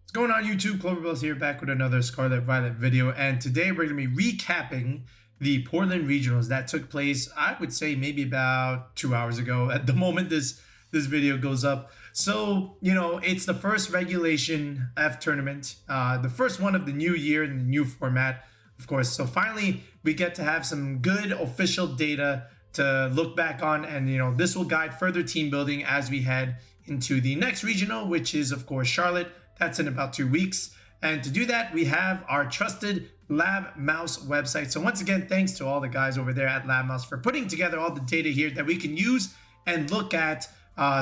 What's going on YouTube? Cloverbells here, back with another Scarlet Violet video, and today we're going to be recapping the Portland Regionals that took place, I would say maybe about 2 hours ago at the moment this video goes up. So, you know, it's the first Regulation F tournament, the first one of the new year and the new format, of course. So finally, we get to have some good official data to look back on, and, you know, this will guide further team building as we head into the next regional, which is, of course, Charlotte. That's in about 2 weeks. And to do that, we have our trusted Lab Mouse website. So once again, thanks to all the guys over there at Lab Mouse for putting together all the data here that we can use and look at.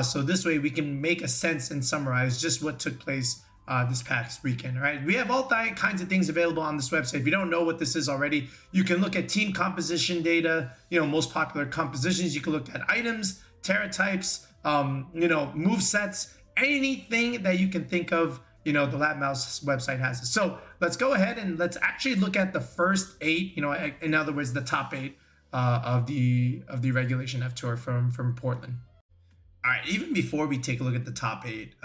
So this way we can make a sense and summarize just what took place this past weekend. All right, we have all kinds of things available on this website. If you don't know what this is already, you can look at team composition data, you know, most popular compositions. You can look at items, Terra types, you know, move sets, anything that you can think of. You know, the Lab Mouse website has it. So let's go ahead and let's actually look at the first 8, you know, in other words, the top 8 of the Regulation F tour from Portland. All right, even before we take a look at the top 8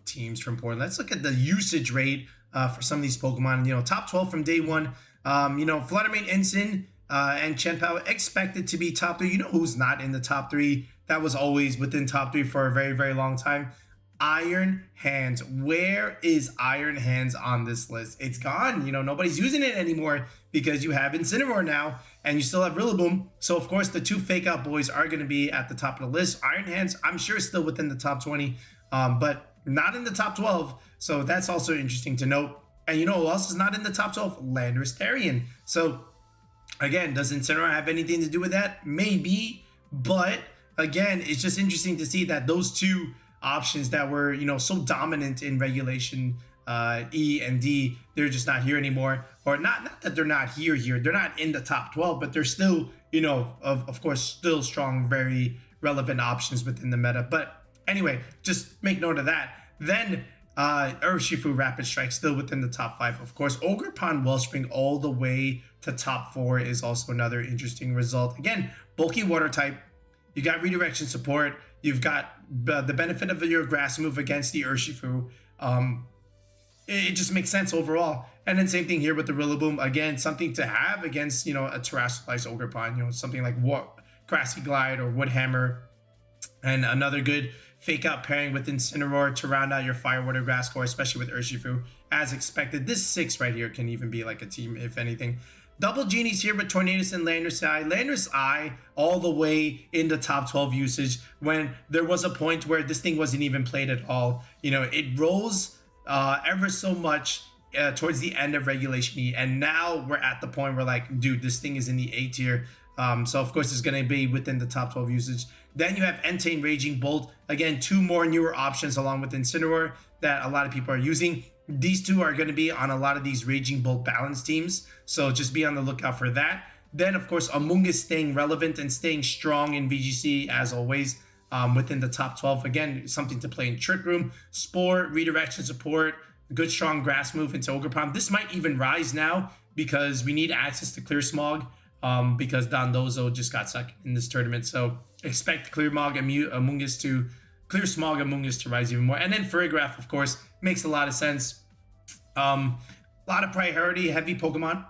teams from Portland, let's look at the usage rate for some of these Pokemon. You know, top 12 from day one. You know, Fluttermane, Ensign, and Chien-Pao expected to be top 3. You know who's not in the top 3? That was always within top 3 for a very, very long time. Iron Hands. Where is Iron Hands on this list? It's gone. You know, nobody's using it anymore because you have Incineroar now and you still have Rillaboom. So of course the 2 fake out boys are going to be at the top of the list. Iron Hands, I'm sure, still within the top 20, but not in the top 12. So that's also interesting to note. And you know who else is not in the top 12? Landorus. So again, does Incineroar have anything to do with that? Maybe, but again, it's just interesting to see that those 2 options that were, you know, so dominant in Regulation E and D, they're just not here anymore. Or not that they're not here, they're not in the top 12, but they're still, you know, of course, still strong, very relevant options within the meta. But anyway, just make note of that. Then Urshifu Rapid Strike still within the top 5. Of course, Ogerpon Wellspring all the way to top 4 is also another interesting result. Again, bulky water type. You got redirection support. You've got the benefit of your grass move against the Urshifu. It just makes sense overall. And then same thing here with the Rillaboom. Again, something to have against, you know, a terrestrialized Ogerpon. You know, something like Grassy Glide or Wood Hammer. And another good fake out pairing with Incineroar to round out your Fire, Water, Grass core, especially with Urshifu. As expected, this 6 right here can even be like a team, if anything. Double Genies here with Tornadus and Landorus Eye. Landorus Eye all the way in the top 12 usage when there was a point where this thing wasn't even played at all. You know, it rose ever so much towards the end of Regulation E, and now we're at the point where, like, dude, this thing is in the A tier. So of course it's going to be within the top 12 usage. Then you have Entei and Raging Bolt. Again, 2 more newer options along with Incineroar that a lot of people are using. These 2 are going to be on a lot of these Raging Bolt balance teams, so just be on the lookout for that. Then, of course, Amoonguss staying relevant and staying strong in VGC, as always, within the top 12. Again, something to play in Trick Room. Spore, redirection support, good strong grass move into Ogerpon. This might even rise now because we need access to Clear Smog because Dondozo just got stuck in this tournament. So expect Clear Smog Amoonguss to rise even more. And then Farigiraf, of course, makes a lot of sense. A lot of priority heavy Pokemon,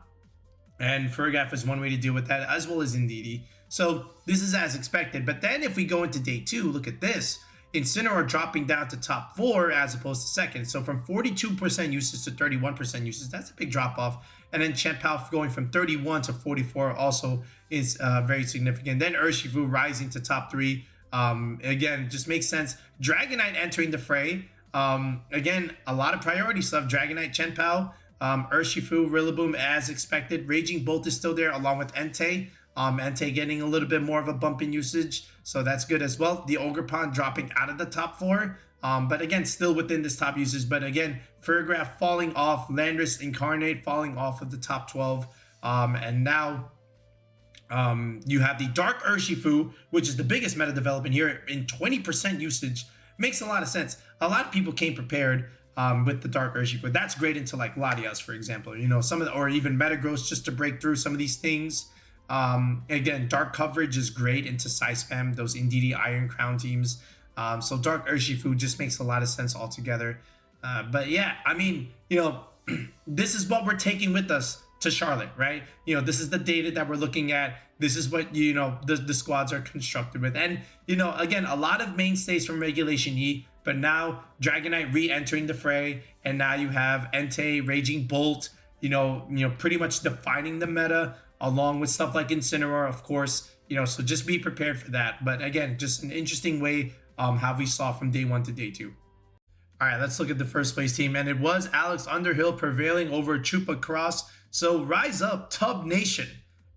and Farigiraf is one way to deal with that, as well as Indeedee. So this is as expected. But then if we go into day 2, look at this. Incineroar dropping down to top 4 as opposed to second. So from 42% usage to 31% usage, that's a big drop off. And then Chien-Pao going from 31 to 44 also is very significant. Then Urshifu rising to top 3. Again, just makes sense. Dragonite entering the fray. Again, a lot of priority stuff. Dragonite, Chien-Pao, Urshifu, Rillaboom as expected. Raging Bolt is still there along with Entei. Entei getting a little bit more of a bump in usage, so that's good as well. The Ogerpon dropping out of the top 4, but again, still within this top usage. But again, Farigiraf falling off, Landorus-Incarnate falling off of the top 12, and now you have the Dark Urshifu, which is the biggest meta development here in 20% usage. Makes a lot of sense. A lot of people came prepared with the Dark Urshifu. That's great into like Latias, for example. You know, some of the, or even Metagross, just to break through some of these things. Again, dark coverage is great into Psyspam, those Indeedee Iron Crown teams. So Dark Urshifu just makes a lot of sense altogether. But yeah, I mean, this is what we're taking with us to Charlotte, right? This is the data that we're looking at. This is what, the squads are constructed with. And, again, a lot of mainstays from Regulation E, but now Dragonite re-entering the fray, and now you have Entei, Raging Bolt, pretty much defining the meta, along with stuff like Incineroar, of course, so just be prepared for that. But again, just an interesting way how we saw from day 1 to day 2. All right, let's look at the first place team, and it was Alex Underhill prevailing over Chuppa Cross. So rise up, Tub Nation.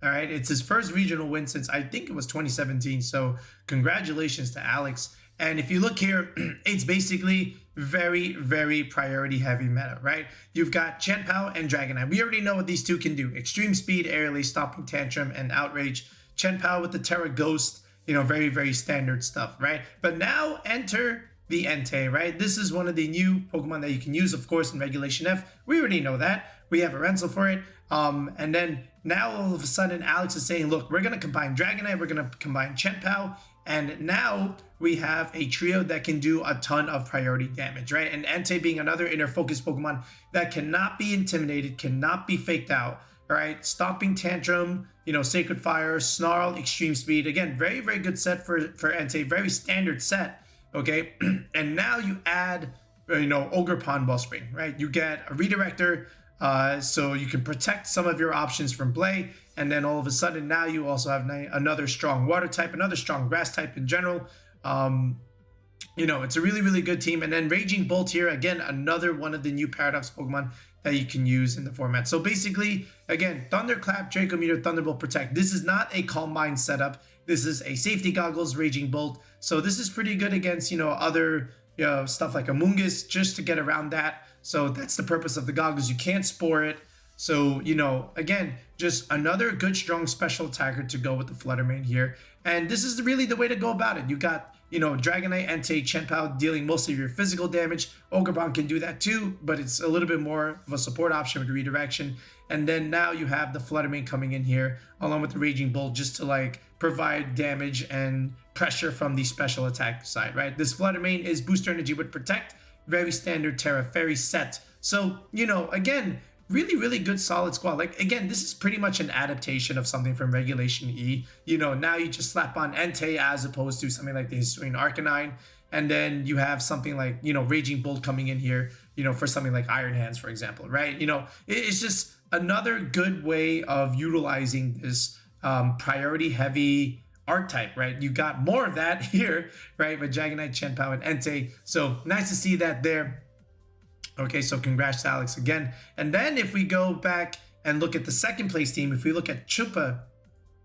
All right, it's his first regional win since I think it was 2017. So congratulations to Alex. And if you look here, it's basically very, very priority heavy meta, right? You've got Chien-Pao and Dragonite. We already know what these two can do. Extreme Speed, Aerially, Stomping Tantrum, and Outrage. Chien-Pao with the Terra Ghost, very, very standard stuff, right? But now enter the Entei, right? This is one of the new Pokemon that you can use, of course, in Regulation F. We already know that. We have a Renzel for it. And then now all of a sudden, Alex is saying, look, we're going to combine Dragonite, we're going to combine Chien-Pao, and now we have a trio that can do a ton of priority damage, right? And Entei being another inner focus Pokemon that cannot be intimidated, cannot be faked out, all right? Stomping Tantrum, Sacred Fire, Snarl, Extreme Speed. Again, very, very good set for Entei, very standard set. Okay, and now you add, Ogerpon Wellspring, right? You get a redirector, so you can protect some of your options from play, and then all of a sudden now you also have another strong water type, another strong grass type in general. It's a really, really good team. And then Raging Bolt here, again, another one of the new Paradox Pokemon that you can use in the format. So basically, again, Thunderclap, Draco Meteor, Thunderbolt, Protect. This is not a Calm Mind setup. This is a Safety Goggles, Raging Bolt. So this is pretty good against, other stuff like Amoonguss, just to get around that. So that's the purpose of the goggles. You can't spore it. So, again, just another good, strong special attacker to go with the Flutter Mane here. And this is really the way to go about it. You got, Dragonite, Entei, Chien-Pao dealing most of your physical damage. Ogerpon can do that too, but it's a little bit more of a support option with redirection. And then now you have the Flutter Mane coming in here, along with the Raging Bolt, just to provide damage and pressure from the special attack side, right? This Flutter Mane is Booster Energy with Protect, very standard Terra Fairy set. So, again, really, really good solid squad. Again, this is pretty much an adaptation of something from Regulation E. Now you just slap on Entei as opposed to something like the Hisuian Arcanine. And then you have something like, Raging Bolt coming in here, for something like Iron Hands, for example, right? It's just another good way of utilizing this priority heavy archetype, right? You got more of that here, right? With Dragonite, Chien-Pao, and Entei. So nice to see that there. Okay, so congrats to Alex again. And then if we go back and look at the second place team, if we look at Chuppa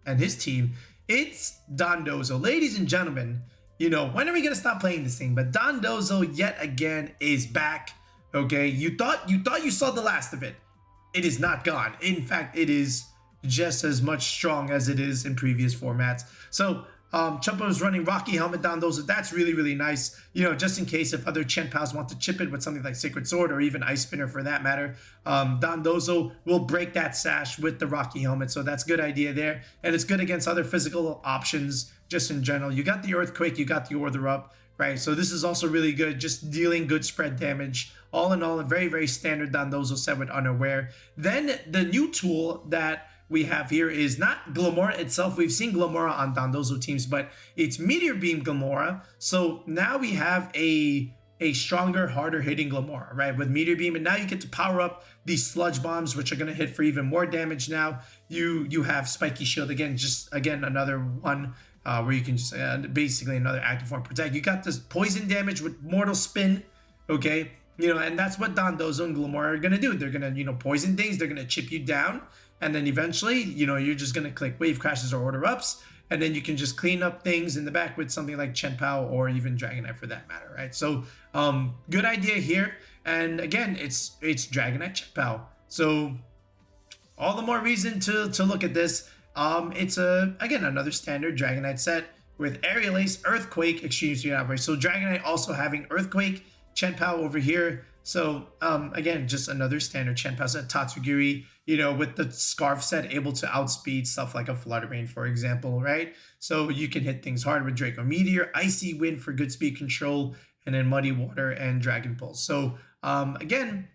and his team, it's Dondozo. Ladies and gentlemen, when are we gonna stop playing this thing? But Dondozo yet again is back. Okay, you thought you saw the last of it. It is not gone. In fact, it is just as much strong as it is in previous formats. So Chuppa is running Rocky Helmet Dondozo. That's really, really nice. Just in case if other Chien-Paos want to chip it with something like Sacred Sword or even Ice Spinner for that matter, Dondozo will break that sash with the Rocky Helmet. So that's a good idea there. And it's good against other physical options just in general. You got the Earthquake, you got the Order Up, right? So this is also really good, just dealing good spread damage. All in all, a very, very standard Dondozo set with Unaware. Then the new tool that we have here is not Glamora itself. We've seen Glamora on Dondozo teams, but it's Meteor Beam Glamora. So now we have a stronger, harder hitting Glamora, right? With Meteor Beam, and now you get to power up these Sludge Bombs, which are going to hit for even more damage now. You have Spiky Shield, again, another one where you can just, basically another active form protect. You got this poison damage with Mortal Spin, okay? And that's what Dondozo and Glamora are going to do. They're going to, poison things. They're going to chip you down. And then eventually, you're just going to click Wave Crashes or Order Ups. And then you can just clean up things in the back with something like Chien-Pao or even Dragonite for that matter, right? So, good idea here. And again, it's Dragonite, Chien-Pao. So, all the more reason to look at this. It's, again, another standard Dragonite set with Aerial Ace, Earthquake, Extreme Speed Outrage. So, Dragonite also having Earthquake, Chien-Pao over here. So, again, just another standard Chien-Pao set. Tatsugiri, with the Scarf set, able to outspeed stuff like a Flutter Mane, for example, right? So you can hit things hard with Draco Meteor, Icy Wind for good speed control, and then Muddy Water and Dragon Pulse. So, Again,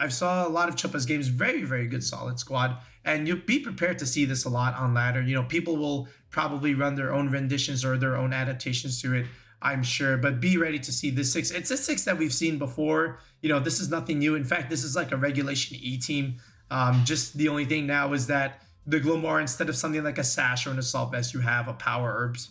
I've saw a lot of Chuppa's games, very, very good solid squad, and you'll be prepared to see this a lot on ladder. You know, people will probably run their own renditions or their own adaptations to it, I'm sure, but be ready to see this 6. It's a 6 that we've seen before. You know, this is nothing new. In fact, this is like a regulation E team. Just the only thing now is that the Glomar, instead of something like a Sash or an Assault Vest, you have a Power Herbs,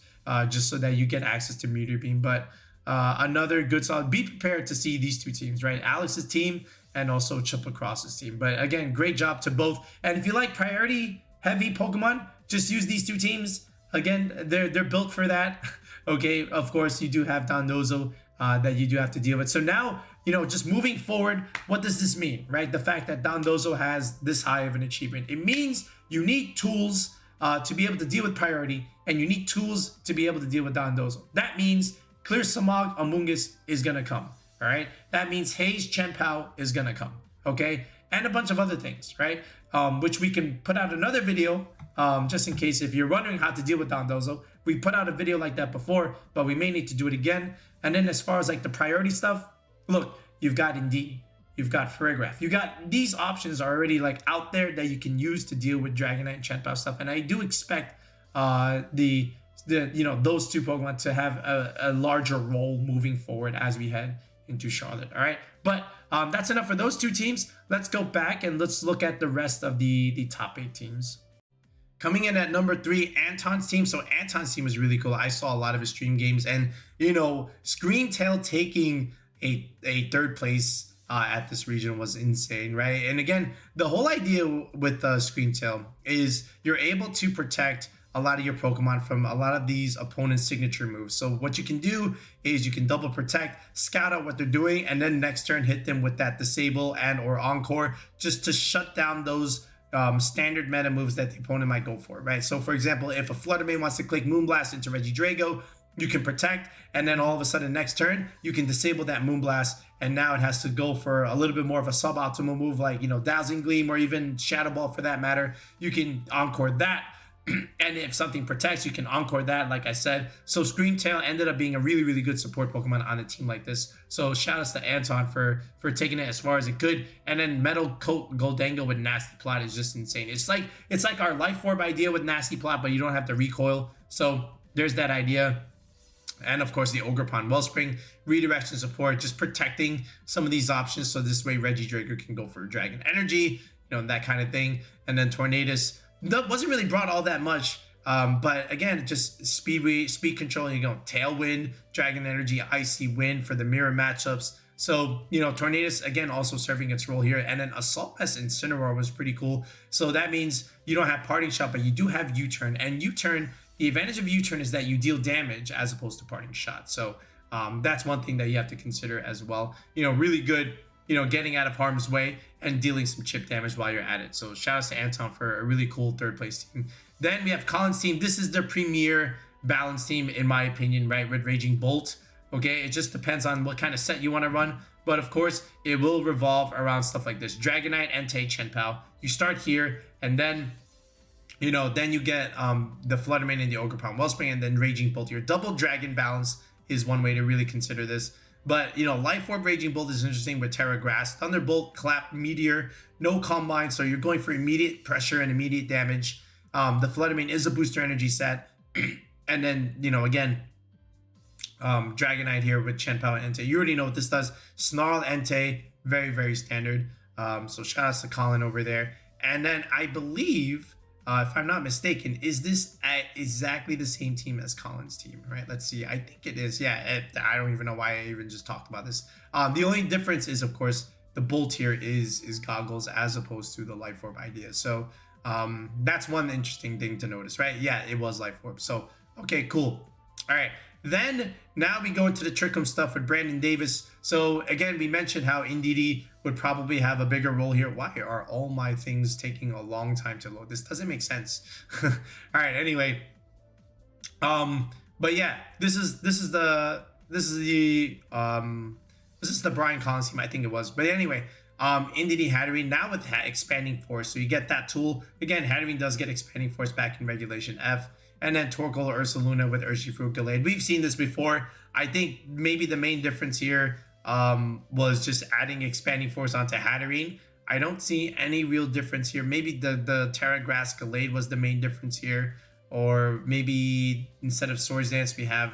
just so that you get access to Meteor Beam. But another good solid. Be prepared to see these two teams, right? Alex's team and also Chuppa Cross's team. But again, great job to both. And if you like priority heavy Pokemon, just use these two teams. Again, they're built for that. Okay, of course, you do have Dondozo that you do have to deal with. So now, you know, just moving forward, what does this mean, right? The fact that Dondozo has this high of an achievement. It means you need tools to be able to deal with priority, and you need tools to be able to deal with Dondozo. That means Clear Samog Amoonguss is going to come, all right? That means Haze Chenpao is going to come, okay? And a bunch of other things, right? Which we can put out another video just in case if you're wondering how to deal with Dondozo. We put out a video like that before, but we may need to do it again. And then as far as like the priority stuff, look, you've got Indeedee, you've got Farigiraf, you got these options are already like out there that you can use to deal with Dragonite and Chenpao stuff. And I do expect the you know, those two Pokemon to have a larger role moving forward as we head into Charlotte. All right, but that's enough for those two teams. Let's go back and let's look at the rest of the top 8 teams. Coming in at number 3, Anton's team. So Anton's team is really cool. I saw a lot of his stream games, and you know, Screamtail taking a 3rd place at this region was insane, right? And again, the whole idea with Screamtail is you're able to protect a lot of your Pokemon from a lot of these opponent's signature moves. So what you can do is you can double protect, scout out what they're doing, and then next turn hit them with that Disable and or Encore just to shut down those standard meta moves that the opponent might go for, right? So for example, if a Fluttermane wants to click Moonblast into Regidrago, you can protect, and then all of a sudden next turn you can disable that Moonblast, and now it has to go for a little bit more of a suboptimal move like, you know, Dazzling Gleam or even Shadow Ball for that matter. You can Encore that. And if something protects, you can Encore that, like I said. So Screamtail ended up being a really, really good support Pokemon on a team like this. So shout outs to Anton for taking it as far as it could. And then Metal Coat Goldango with Nasty Plot is just insane. It's like our Life Orb idea with Nasty Plot, but you don't have to recoil. So there's that idea. And of course the Ogerpon Wellspring, redirection support, just protecting some of these options. So this way Regidrago can go for Dragon Energy, you know, that kind of thing. And then Tornadus, that wasn't really brought all that much, but again, just speed control. You know, Tailwind, Dragon Energy, Icy Wind for the mirror matchups. So, you know, Tornadus again also serving its role here, and then Assault Vest Incineroar was pretty cool. So that means you don't have Parting Shot, but you do have U-Turn, and U-Turn, the advantage of U-Turn is that you deal damage as opposed to Parting Shot. So that's one thing that you have to consider as well. You know, really good, you know, getting out of harm's way and dealing some chip damage while you're at it. So shout out to Anton for a really cool 3rd place team. Then we have Colin's team. This is their premier balance team, in my opinion, right? With Raging Bolt. Okay, it just depends on what kind of set you want to run. But of course, it will revolve around stuff like this. Dragonite, Entei, Chenpao. You start here, and then, you know, then you get the Fluttermane and the Ogerpon Wellspring, and then Raging Bolt. Your double Dragon balance is one way to really consider this. But, you know, Life Orb Raging Bolt is interesting with Terra Grass. Thunderbolt, Clap, Meteor, no Combine, so you're going for immediate pressure and immediate damage. The Fluttermane is a booster energy set. And then, you know, again, Dragonite here with Chenpao and Entei. You already know what this does. Snarl, Entei, very, very standard. So shout outs to Colin over there. And then I believe, if I'm not mistaken, is this exactly the same team as Colin's team, right? Let's see. I think it is. Yeah, I don't even know why I even just talked about this. The only difference is, of course, the Bolt here is Goggles as opposed to the Life Orb idea. So that's one interesting thing to notice, right? Yeah, it was Life Orb. So, okay, cool. All right. Then now we go into the Trick Room stuff with Brandon Davis. So again, we mentioned how Indeedee would probably have a bigger role here. Why are all my things taking a long time to load? This doesn't make sense. All right, anyway. But yeah, this is the Brian Collins team, I think it was. But anyway, Indeedee Hatterene now with expanding force. So you get that tool. Again, Hatterene does get expanding force back in regulation F. And then Torkoal or Ursaluna with Urshifu Gallade. We've seen this before. I think maybe the main difference here was just adding Expanding Force onto Hatterene. I don't see any real difference here. Maybe the Terra Grass Gallade was the main difference here. Or maybe instead of Swords Dance, we have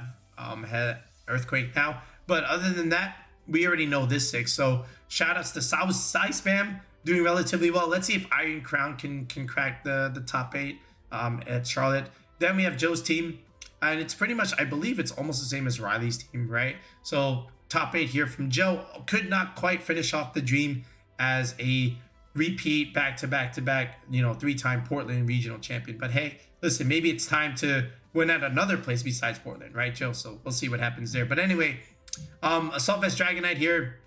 Earthquake now. But other than that, we already know this 6. So shout outs to Psyspam doing relatively well. Let's see if Iron Crown can crack the top 8 at Charlotte. Then we have Joe's team. And it's pretty much, I believe it's almost the same as Riley's team, right? So top 8 here from Joe. Could not quite finish off the dream as a repeat back-to-back, you know, 3-time Portland regional champion. But hey, listen, maybe it's time to win at another place besides Portland, right, Joe? So we'll see what happens there. But anyway, Assault Vest Dragonite here.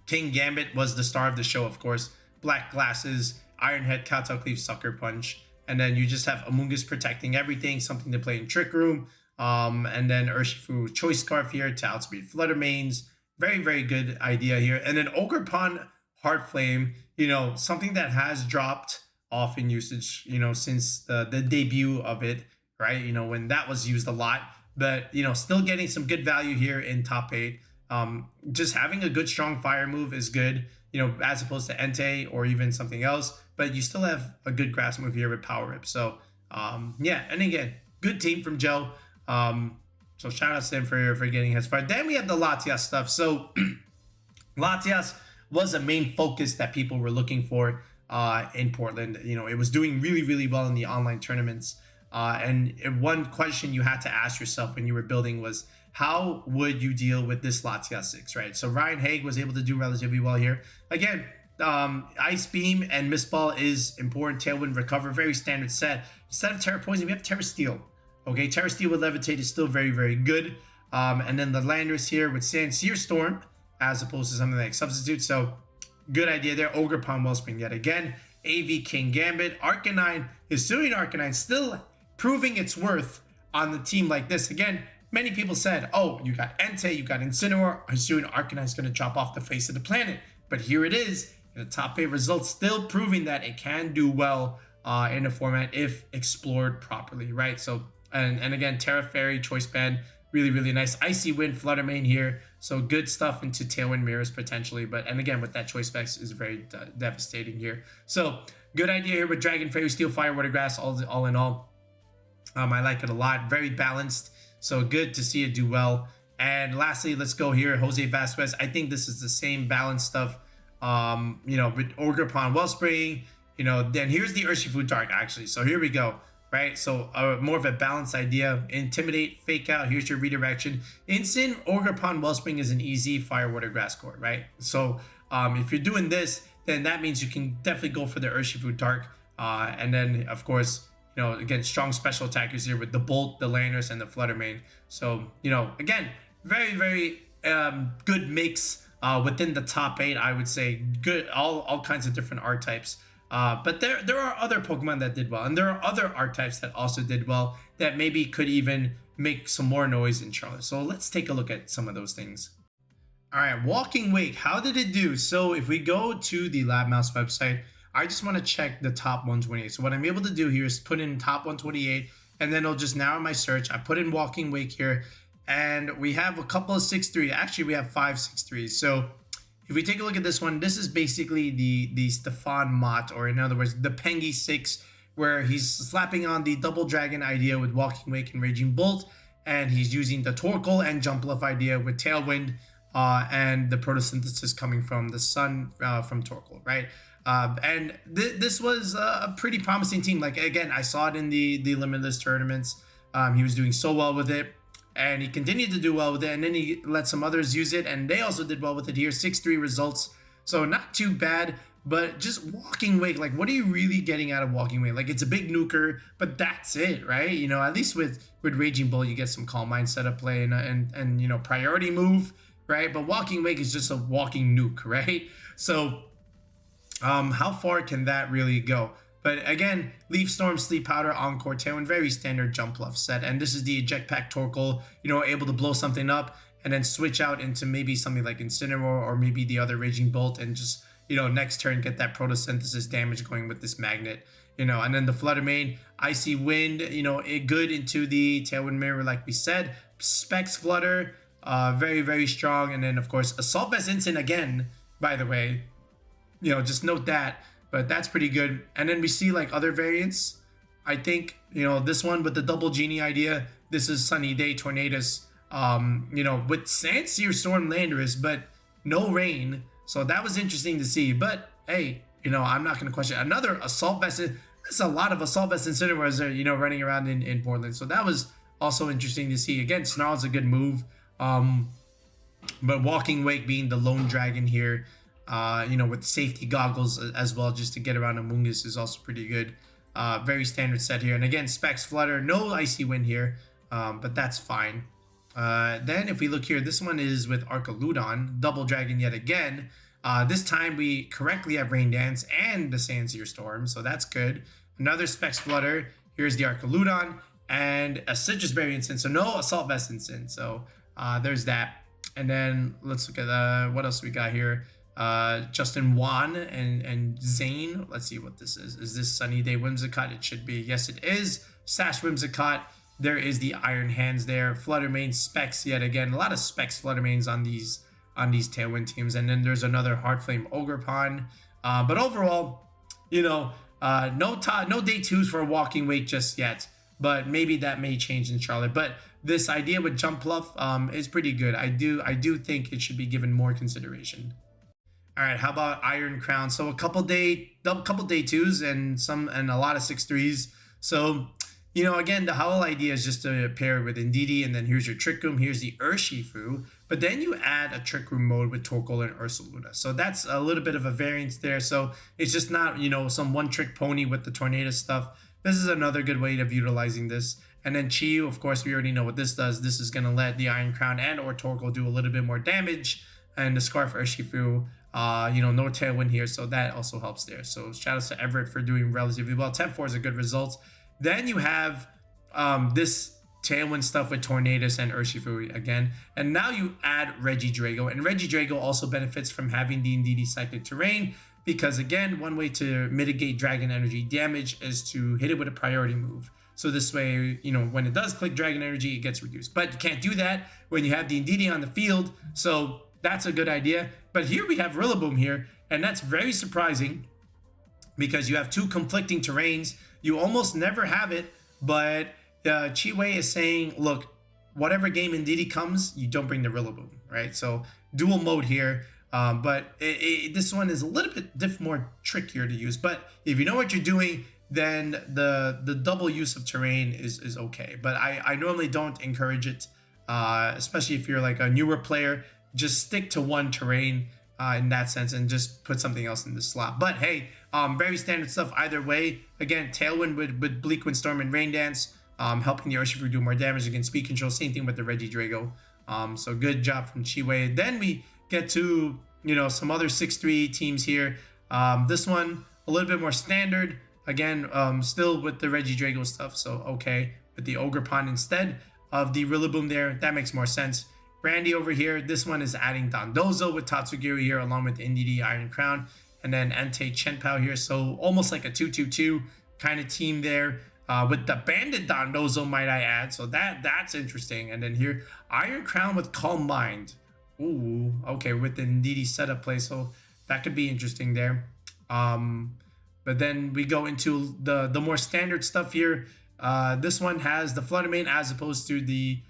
King Gambit was the star of the show, of course. Black Glasses, Iron Head, Kowtow Cleave, Sucker Punch. And then you just have Amoonguss protecting everything, something to play in Trick Room. And then Urshifu Choice Scarf here to outspeed Flutter Mains. Very, very good idea here. And then Ogerpon Heart Flame, you know, something that has dropped off in usage, you know, since the debut of it, right? You know, when that was used a lot, but, you know, still getting some good value here in top 8. Just having a good, strong fire move is good, you know, as opposed to Entei or even something else, but you still have a good grass move here with Power Rip. So, yeah, and again, good team from Joe. So shout out to him for getting his part. Then we have the Latias stuff. So Latias was a main focus that people were looking for in Portland. You know, it was doing really, really well in the online tournaments. And one question you had to ask yourself when you were building was, how would you deal with this Latias 6, right? So Ryan Haig was able to do relatively well here. Again, Ice Beam and Mist Ball is important. Tailwind Recover, very standard set. Instead of Terra Poison, we have Terra Steel. Okay, Terra Steel with Levitate is still very, very good. And then the Landers here with Sear Storm, as opposed to something like Substitute. So good idea there. Ogerpon Wellspring yet again. AV King Gambit. Arcanine, Hisuian Arcanine, still proving its worth on the team like this. Again, many people said, oh, you got Entei, you got Incineroar, Hisuian Arcanine is going to drop off the face of the planet. But here it is, in the top 8 results, still proving that it can do well in a format if explored properly, right? So, and again, Terra Fairy, Choice Band, really, really nice. Icy Wind, Flutter Mane here. So good stuff into Tailwind Mirrors potentially. But, and again, with that Choice Specs is very devastating here. So good idea here with Dragon, Fairy, Steel, Fire, Water, Grass, all in all. I like it a lot. Very balanced. So good to see it do well. And lastly, let's go here. Jose Vasquez. I think this is the same balanced stuff. You know, with Ogerpon Wellspring. You know, then here's the Urshifu Dark actually. So here we go. Right, so more of a balanced idea. Intimidate, Fake Out, here's your redirection. Instant Ogerpon Wellspring is an easy Fire, Water, Grass core, right? So if you're doing this, then that means you can definitely go for the Urshifu Dark. And then, of course, you know, again, strong special attackers here with the Bolt, the Landers, and the Flutter Mane. So, you know, again, very, very good mix within the top 8, I would say. Good, all kinds of different archetypes. But there are other Pokemon that did well, and there are other archetypes that also did well that maybe could even make some more noise in Charlotte. So let's take a look at some of those things. All right, Walking Wake, how did it do? So if we go to the Lab Mouse website, I just want to check the top 128. So what I'm able to do here is put in top 128, and then it'll just narrow my search. I put in Walking Wake here, and we have a couple of 6-3. Actually, we have 5 6-3s. So if we take a look at this one, this is basically the Stefan Mott, or in other words, the Pengy 6, where he's slapping on the Double Dragon idea with Walking Wake and Raging Bolt, and he's using the Torkoal and Jumpluff idea with Tailwind, and the Photosynthesis coming from the Sun from Torkoal, right? And this was a pretty promising team. Like, again, I saw it in the Limitless tournaments. He was doing so well with it. And he continued to do well with it, and then he let some others use it, and they also did well with it here. 6-3 results, so not too bad, but just Walking Wake, like, what are you really getting out of Walking Wake? Like, it's a big nuker, but that's it, right? You know, at least with Raging Bull, you get some Calm Mind setup play and you know, priority move, right? But Walking Wake is just a walking nuke, right? So, how far can that really go? But again, Leaf Storm, Sleep Powder, Encore, Tailwind, very standard Jumpluff set. And this is the Eject Pack Torkoal, you know, able to blow something up and then switch out into maybe something like Incineroar or maybe the other Raging Bolt and just, you know, next turn get that Photosynthesis damage going with this Magnet, you know. And then the Flutter Mane, Icy Wind, you know, good into the Tailwind Mirror like we said. Specs Flutter, Very, very strong. And then, of course, Assault Vest Instant again, by the way. You know, just note that. But that's pretty good. And then we see like other variants. I think, you know, this one with the double genie idea. This is Sunny Day Tornadus. You know, with Sandsear Storm Landorus, but no rain. So that was interesting to see. But hey, you know, I'm not going to question another Assault Vest. There's a lot of Assault Vest Incineroars are, you know, running around in Portland. So that was also interesting to see. Again, Snarl's a good move. But Walking Wake being the lone dragon here, you know, with safety goggles as well, just to get around Amoonguss is also pretty good. Very standard set here. And again, Specs Flutter, no Icy Wind here, but that's fine. Then if we look here, this one is with Archaludon, double dragon yet again. This time we correctly have Rain Dance and the Sandsear Storm, so that's good. Another Specs Flutter. Here's the Archaludon and a Citrus Berry Instant, so no Assault Vest Instant. So there's that. And then let's look at what else we got here. Justin Wan and Zane. Let's see what this is. Is this Sunny Day Whimsicott? It should be. Yes, it is. Sash Whimsicott. There is the Iron Hands there. Fluttermane Specs yet again. A lot of Specs Fluttermanes on these Tailwind teams. And then there's another Heartflame Ogrepon. But overall, you know, no day twos for Walking Wake just yet. But maybe that may change in Charlotte. But this idea with Jump Bluff is pretty good. I do think it should be given more consideration. All right, how about Iron Crown? So a couple day twos and a lot of 6-3s. So, you know, again, the whole idea is just to pair it with Indeedee, and then here's your Trick Room. Here's the Urshifu, but then you add a Trick Room mode with Torkoal and Ursaluna. So that's a little bit of a variance there. So it's just not, you know, some one-trick pony with the Tornado stuff. This is another good way of utilizing this. And then Chiyu, of course, we already know what this does. This is going to let the Iron Crown and or Torkoal do a little bit more damage. And the Scarf Urshifu, you know, no Tailwind here, so that also helps there. So shout out to Everett for doing relatively well. 10-4 is a good result. Then you have this Tailwind stuff with Tornadus and Urshifu again. And now you add Regidrago. And Regidrago also benefits from having the Indeedee Cyclic Terrain, because again, one way to mitigate Dragon Energy damage is to hit it with a priority move. So this way, you know, when it does click Dragon Energy, it gets reduced. But you can't do that when you have the Indeedee on the field. So that's a good idea. But here we have Rillaboom here, and that's very surprising because you have two conflicting terrains. You almost never have it, but Chiwei is saying, look, whatever game Indeedee comes, you don't bring the Rillaboom, right? So dual mode here. But this one is a little bit more trickier to use. But if you know what you're doing, then the double use of terrain is okay. But I normally don't encourage it, especially if you're like a newer player. Just stick to one terrain in that sense and just put something else in the slot. But hey, very standard stuff either way. Again, Tailwind with Bleak Wind Storm and Rain Dance, helping the Urshifu do more damage against speed control. Same thing with the Regidrago. So good job from Chiwei. Then we get to, you know, some other 6-3 teams here. This one a little bit more standard. Again, still with the Regidrago stuff. So okay, with the Ogrepon instead of the Rillaboom there, that makes more sense. Brandy over here, this one is adding Dondozo with Tatsugiri here, along with Indeedee Iron Crown, and then Entei Chenpao here. So almost like a 2-2-2 kind of team there, with the Bandit Dondozo, might I add. So that's interesting. And then here, Iron Crown with Calm Mind. Ooh, okay, with the Indeedee setup play, so that could be interesting there. But then we go into the more standard stuff here. This one has the Fluttermane as opposed to the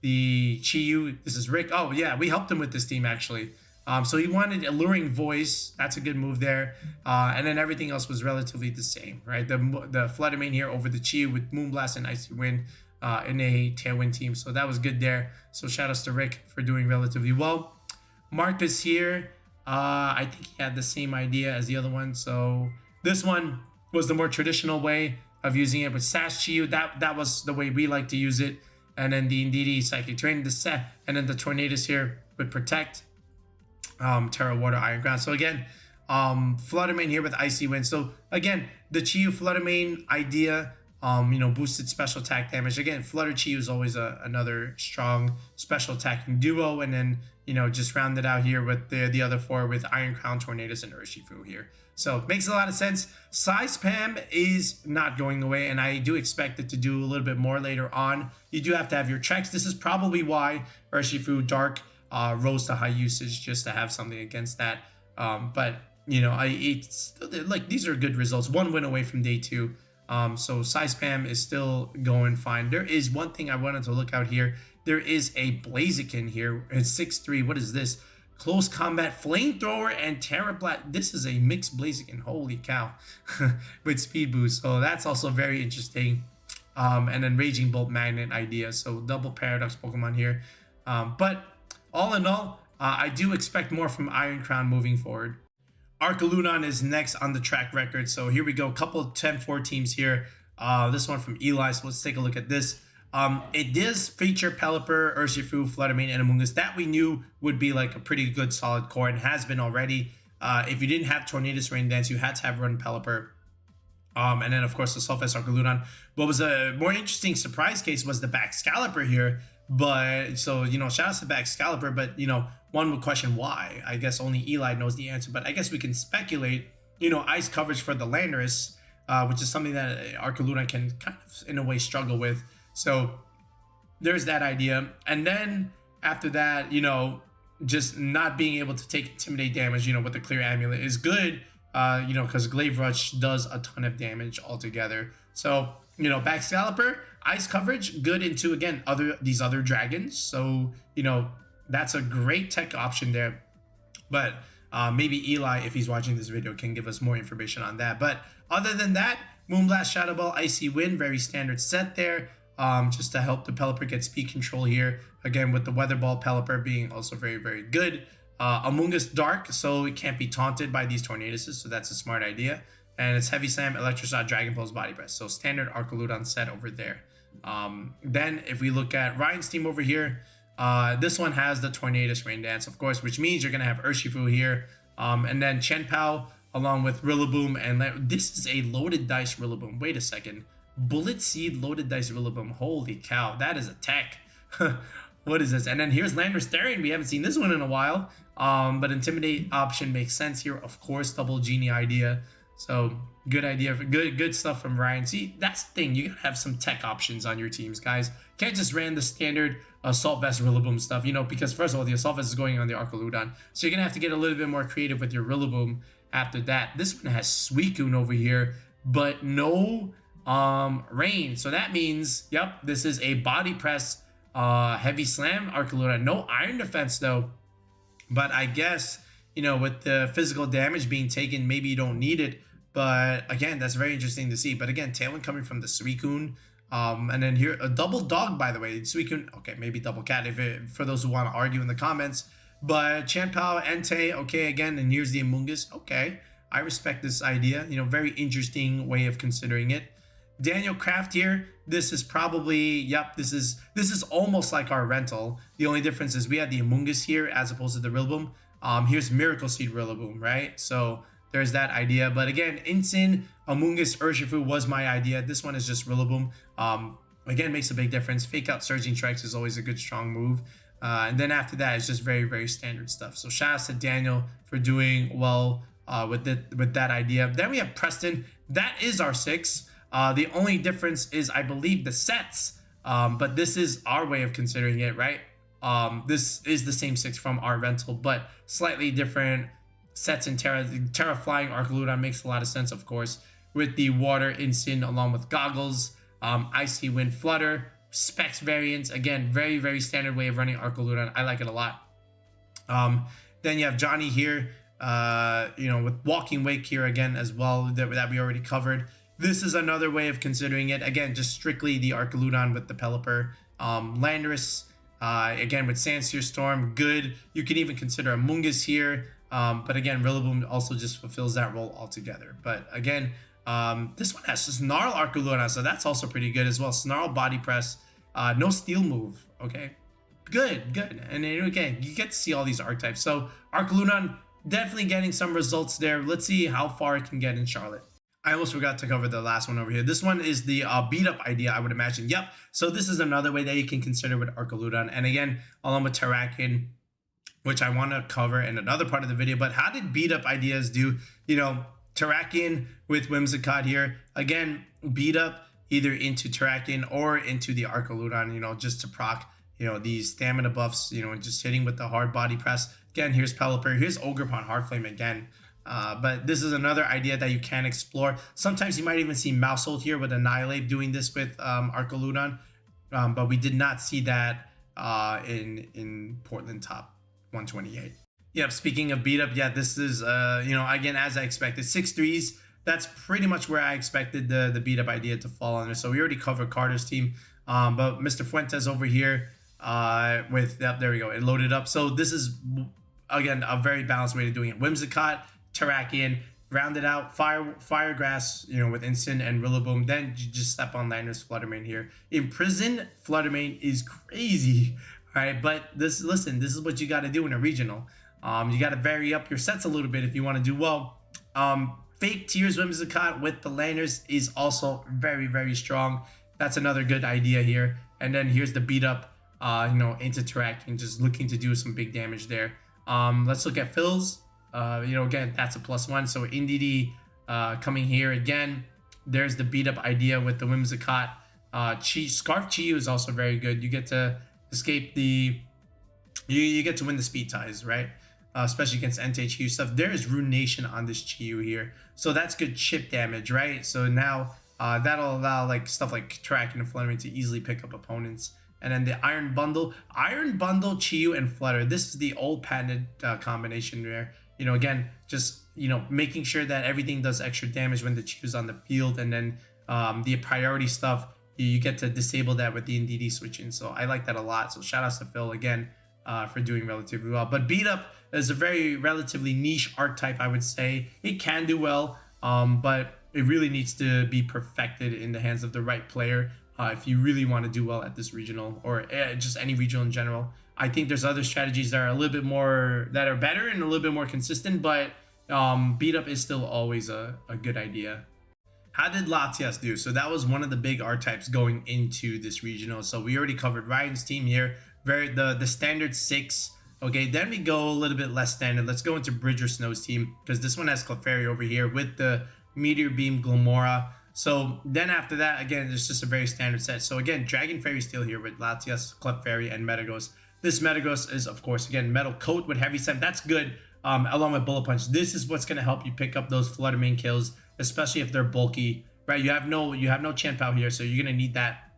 Chiyu. This is Rick. Oh yeah, we helped him with this team actually. So he wanted Alluring Voice. That's a good move there. And then everything else was relatively the same, right? The Fluttermane here over the Chiyu with Moonblast and Icy Wind in a Tailwind team. So that was good there. So shout outs to Rick for doing relatively well. Marcus here, I think he had the same idea as the other one. So this one was the more traditional way of using it with Sash Chiyu. That was the way we like to use it. And then the Indeedee Psychic Terrain, the set, and then the Tornadus here would Protect, Terra, Water, Iron Ground. So again, Fluttermane here with Icy Wind. So again, the Chiyu Fluttermane idea boosted special attack damage. Again, Flutter Chi is always another strong special attacking duo, and then just rounded out here with the other four with Iron Crown, Tornadus, and Urshifu here. So makes a lot of sense. Psyspam is not going away, and I do expect it to do a little bit more later on. You do have to have your checks. This is probably why Urshifu Dark rose to high usage, just to have something against that. But it's like, these are good results. One win away from day 2. So Psyspam is still going fine. There is one thing I wanted to look out here. There is a Blaziken here. It's 6'3". What is this? Close Combat, Flamethrower, and Terra Blast. This is a mixed Blaziken. Holy cow. With Speed Boost. So that's also very interesting. And then Raging Bolt Magnet idea. So double Paradox Pokemon here. But all in all, I do expect more from Iron Crown moving forward. Archaludon is next on the track record. So here we go. A couple of 10-4 teams here. This one from Eli. So let's take a look at this. It does feature Pelipper, Urshifu, Fluttermane, and Amoonguss. That we knew would be like a pretty good solid core, and has been already. If you didn't have Tornadus Rain Dance, you had to have Run Pelipper. And then, of course, the Sulfest Archaludon. What was a more interesting surprise case was the Baxcalibur here. But, so, shout out to Baxcalibur, but, one would question why. I guess only Eli knows the answer, but I guess we can speculate, ice coverage for the Landorus, which is something that Archaludon can kind of, in a way, struggle with. So there's that idea. And then after that, just not being able to take Intimidate damage, with the Clear Amulet is good, because Glaive Rush does a ton of damage altogether. So, Baxcalibur, ice coverage, good into, again, these other dragons. So, that's a great tech option there. But maybe Eli, if he's watching this video, can give us more information on that. But other than that, Moonblast, Shadow Ball, Icy Wind, very standard set there. Just to help the Pelipper get speed control here. Again, with the Weather Ball Pelipper being also very, very good. Amoonguss Dark, so it can't be taunted by these Tornaduses, so that's a smart idea. And it's Heavy Slam, Electroshock, Dragon Pulse, Body Press. So standard Archaludon set over there. Then if we look at Ryan's team over here, this one has the Tornadus Rain Dance, of course, which means you're going to have Urshifu here. And then Chenpao along with Rillaboom. And this is a loaded dice Rillaboom. Wait a second. Bullet Seed loaded dice Rillaboom. Holy cow, that is a tech. What is this? And then here's Landorus Therian. We haven't seen this one in a while. But Intimidate option makes sense here. Of course, double Genie idea. So good idea. Good stuff from Ryan. See, that's the thing. You gotta have some tech options on your teams, guys. Can't just ran the standard Assault Vest Rillaboom stuff, because first of all, the Assault Vest is going on the Archaludon. So you're gonna have to get a little bit more creative with your Rillaboom after that. This one has Suicune over here, but no Rain. So that means, yep, this is a Body Press Heavy Slam Archaludon. No Iron Defense though. But I guess, with the physical damage being taken, maybe you don't need it. But again, that's very interesting to see. But again, Tailwind coming from the Suicune. And then here, a double dog, by the way. Suicune, okay, maybe double cat for those who want to argue in the comments. But Chenpao, Entei, okay, again, and here's the Amoonguss. Okay, I respect this idea. Very interesting way of considering it. Daniel Kraft here, this is probably, yep, this is almost like our rental. The only difference is we have the Amoonguss here as opposed to the Rillaboom. Here's Miracle Seed Rillaboom, right? So there's that idea. But again, Incin, Amoonguss, Urshifu was my idea. This one is just Rillaboom. Again, makes a big difference. Fake Out Surging Strikes is always a good strong move. And then after that, it's just very, very standard stuff. So shout out to Daniel for doing well with that idea. Then we have Preston. That is our 6. The only difference is, I believe, the sets. But this is our way of considering it, right? This is the same 6 from our rental, but slightly different sets in Terra. Terra Flying Archaludon makes a lot of sense, of course, with the Water Instant along with Goggles, Icy Wind Flutter, Specs variants. Again, very, very standard way of running Archaludon. I like it a lot. Then you have Johnny here, with Walking Wake here again as well, that we already covered. This is another way of considering it. Again, just strictly the Archaludon with the Pelipper. Landorus, again, with Sandsear Storm, good. You can even consider Amoonguss here. But again, Rillaboom also just fulfills that role altogether. But again, this one has Snarl Archaludon, so that's also pretty good as well. Snarl Body Press, no Steel move. Okay, good. And then again, you get to see all these archetypes. So Archaludon definitely getting some results there. Let's see how far it can get in Charlotte. I almost forgot to cover the last one over here. This one is the beat up idea, I would imagine. Yep. So this is another way that you can consider with Archaludon. And again, along with Terrakin, which I want to cover in another part of the video. But how did beat up ideas do? You know, Terrakin with Whimsicott here. Again, beat up either into Terrakin or into the Archaludon, you know, just to proc, you know, these stamina buffs, you know, and just hitting with the hard body press. Again, here's Pelipper. Here's Ogerpon Heartflame again. But this is another idea that you can explore. Sometimes you might even see Mousehold here with Annihilate doing this with Archaludon. But we did not see that in Portland top 128. Yep, speaking of beat up, yeah, this is, you know, again, as I expected, 6-3s. That's pretty much where I expected the beat up idea to fall under. So we already covered Carter's team. But Mr. Fuentes over here with, yep, there we go. It loaded up. So this is, again, a very balanced way of doing it. Whimsicott, Terrakion, rounded out, Fire Grass, you know, with Instant and Rillaboom. Then you just step on Landorus Fluttermane here. Imprison Fluttermane is crazy. All right, but listen, this is what you got to do in a regional. You got to vary up your sets a little bit if you want to do well. Fake Tears Whimsicott with the Landorus is also very, very strong. That's another good idea here. And then here's the beat up, you know, into Terrakion, just looking to do some big damage there. Let's look at Phil's. You know, again, that's a +1. So Indeedee coming here again. There's the beat up idea with the Whimsicott. Scarf Chiyu is also very good. You get to escape the, you get to win the speed ties, right? Especially against Entei Chiyu stuff. There is Ruination on this Chiyu here, so that's good chip damage, right? So now that'll allow like stuff like Terrakion and Fluttermane to easily pick up opponents. And then the Iron Bundle, Chiyu and Flutter. This is the old patented combination there. You know, again, just, you know, making sure that everything does extra damage when the Chiyu's on the field, and then the priority stuff, you get to disable that with the Indeedee switching. So I like that a lot. So shout outs to Phil again for doing relatively well. But beat up is a very relatively niche archetype, I would say. It can do well, but it really needs to be perfected in the hands of the right player if you really want to do well at this regional, or just any regional in general. I think there's other strategies that are a little bit more, that are better and a little bit more consistent, but beat up is still always a good idea. How did Latias do? So that was one of the big archetypes going into this regional. So we already covered Ryan's team here, the standard 6. Okay, then we go a little bit less standard. Let's go into Bridger Snow's team, because this one has Clefairy over here with the Meteor Beam Glimmora. So then after that, again, it's just a very standard set. So again, Dragon Fairy Steel here with Latias, Clefairy, and Metagross. This Metagross is, of course, again, Metal Coat with Heavy Set. That's good, along with Bullet Punch. This is what's going to help you pick up those Fluttermane kills, especially if they're bulky, right? You have no Chanpao here, so you're going to need that.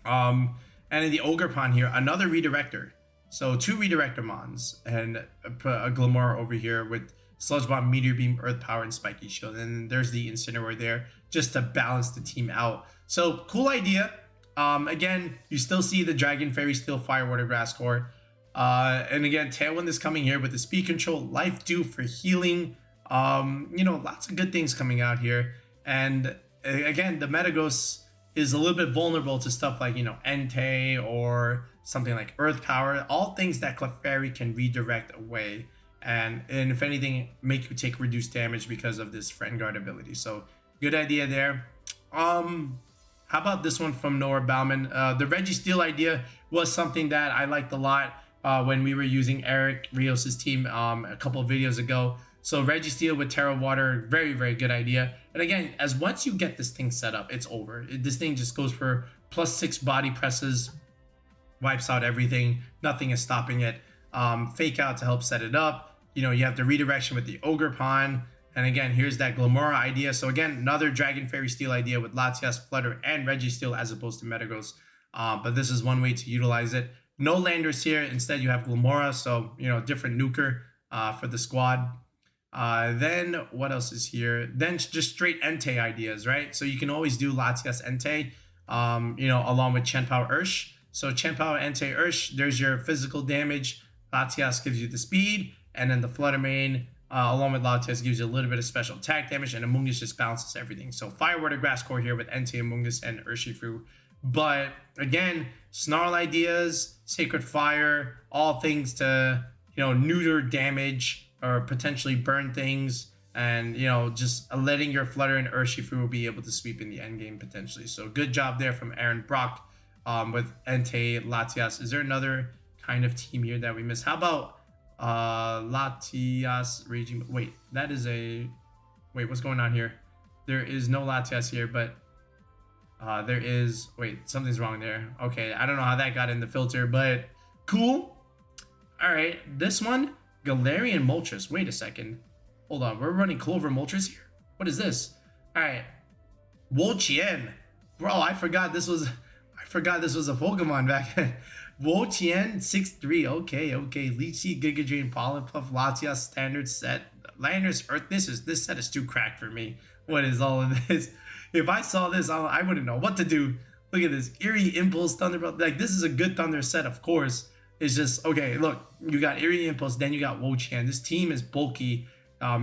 And in the Ogerpon here, another Redirector. So 2 Redirector Mons, and a Glimmora over here with Sludge Bomb, Meteor Beam, Earth Power, and Spiky Shield. And there's the Incineroar there, just to balance the team out. So cool idea. Again, you still see the Dragon Fairy Steel, Fire, Water, Grass core. And again, Tailwind is coming here with the speed control, Life Dew for healing. You know, lots of good things coming out here. And again, the Metagross is a little bit vulnerable to stuff like, you know, Entei or something like Earth Power. All things that Clefairy can redirect away. And if anything, make you take reduced damage because of this Friend Guard ability. So good idea there. How about this one from Noah Bauman? The Registeel idea was something that I liked a lot when we were using Eric Rios' team a couple of videos ago. So Registeel with Terra Water, very, very good idea. And again, as once you get this thing set up, it's over. This thing just goes for +6 body presses, wipes out everything. Nothing is stopping it. Fake Out to help set it up. You know, you have the redirection with the Ogerpon. And again, here's that Glimmora idea. So again, another Dragon Fairy Steel idea with Latias, Flutter, and Registeel as opposed to Metagross. But this is one way to utilize it. No Landorus here. Instead, you have Glimmora. So, you know, different nuker for the squad. Then what else is here? Then just straight Entei ideas, right? So you can always do Latias Entei, you know, along with Chanpao Ursh. So Chanpao Entei Ursh, there's your physical damage. Latias gives you the speed. And then the Fluttermane, along with Latias, gives you a little bit of special attack damage, and Amoonguss just balances everything. So Fire, Water, Grass core here with Entei, Amoonguss, and Urshifu. But again, Snarl ideas, Sacred Fire, all things to, you know, neuter damage or potentially burn things. and just letting your Flutter and Urshifu be able to sweep in the end game potentially. So good job there from Aaron Brock with Entei, Latias. Is there another kind of team here that we missed? How about Latias Raging? Wait, that is a... Wait, what's going on here? There is no Latias here, but there is... Wait, something's wrong there. Okay, I don't know how that got in the filter, but cool. All right, this one, Galarian Moltres. Wait a second. Hold on, we're running Clover Moltres here? What is this? All right, Wo-Chien. Bro, I forgot this was a Pokemon back then. Wo-Chien 6-3. Okay. Leechy, Giga Drain, Pollen Puff, Latias, standard set. Landorus Earth. This set is too cracked for me. What is all of this? If I saw this, I wouldn't know what to do. Look at this. Eerie Impulse, Thunderbolt. Like, this is a good Thunder set, of course. It's just, okay, look. You got Eerie Impulse, then you got Wo-Chien. This team is bulky.